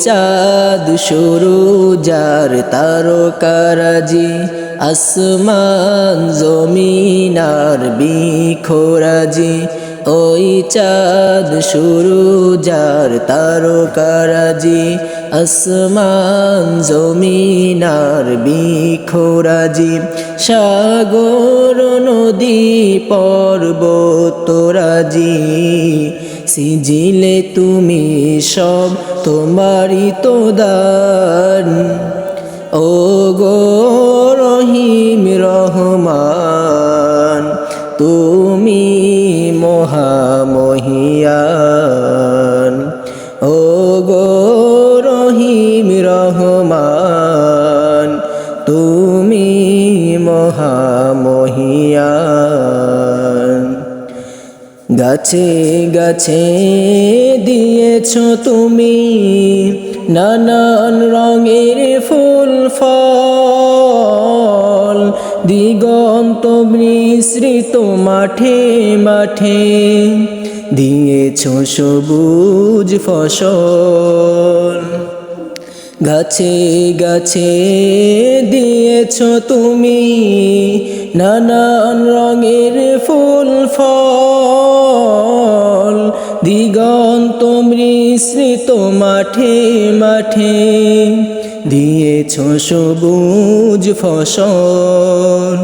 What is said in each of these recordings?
চাঁদ সুরুজার তারকারাজি আসমান জমিন আর বৃক্ষরাজি ওই চাঁদ সুরুজার তারকারাজি আসমান জমিন আর বৃক্ষরাজি সাগর নদী পর্বতরাজি সিজিলে তুমি সব তোমারই তো দান ও গো রহিম রহমান তুমি মহামহিয়ান ও গো রহিম রহমান তুমি মহামহিয়ান গাছে গাছে দিয়েছ তুমি নানান রঙের ফুল ফল দিগন্ত মিশ্রিত মাঠে মাঠে দিয়েছ সবুজ ফসল গাছে গাছে দিয়েছ তুমি নানান রঙের ফুল ফল দিগন্ত মিশ্রিত মাঠে মাঠে দিয়েছ সবুজ ফসল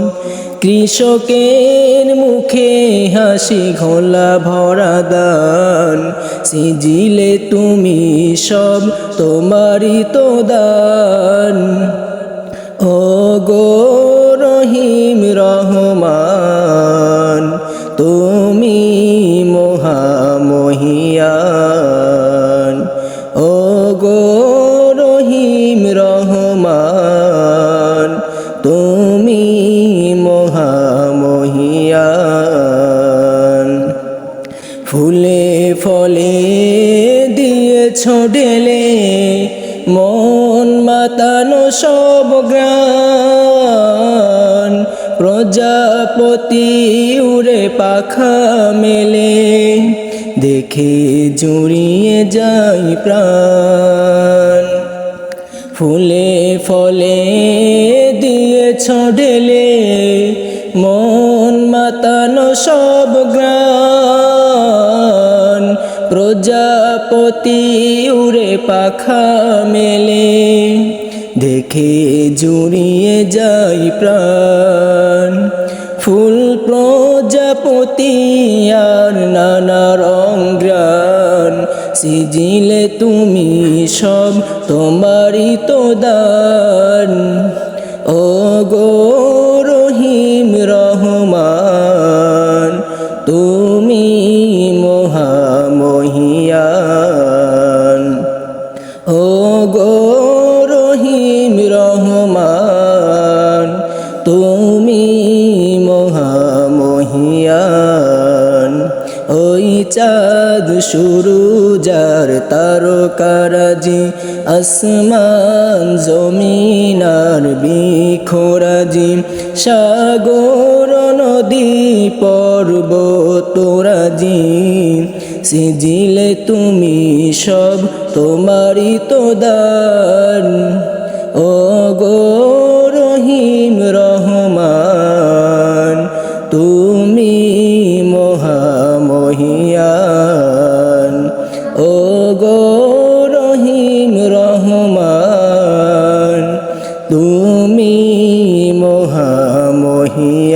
কৃষকের মুখে হাসি ঘোলা ভরা দান সিজিলে তুমি সব তোমারই তো দান ও গো রহিম রহমান তুমি মহামহিয়ান ও গো রহিম রহমান তুমি মহামহিয়ান ফুলে ফলে দিয়েছ ঢেলে মন মাতানো সব গ্রাণ প্রজাপতি উড়ে পাখা মেলে দেখে জুড়িয়ে যায় প্রাণ ফুলে ফলে দিয়েছ ঢেলে মন মাতানো সব গ্রাণ প্রজাপতি উড়ে পাখা মেলে দেখে জুড়িয়ে যায় প্রাণ ফুল প্রজাপতি আর নানা রং গ্রাণ সিজিলে তুমি সব তোমারই তো দান ও গো রহিম রহমান তুমি মহামহিয়ান ও গো রহিম রহমান তুমি মহামহিয়ান ওই চাঁদ সুরুজার তারকারাজি আসমান জমিন আর বৃক্ষরাজি সাগর নদী পর্বতরাজি সিজিলে তুমি সব তোমারই তো দান ও গো রহিম রহমান তুমি মহামহিয়ান ও গো রহিম রহমান তুমি মহামহিয়ান।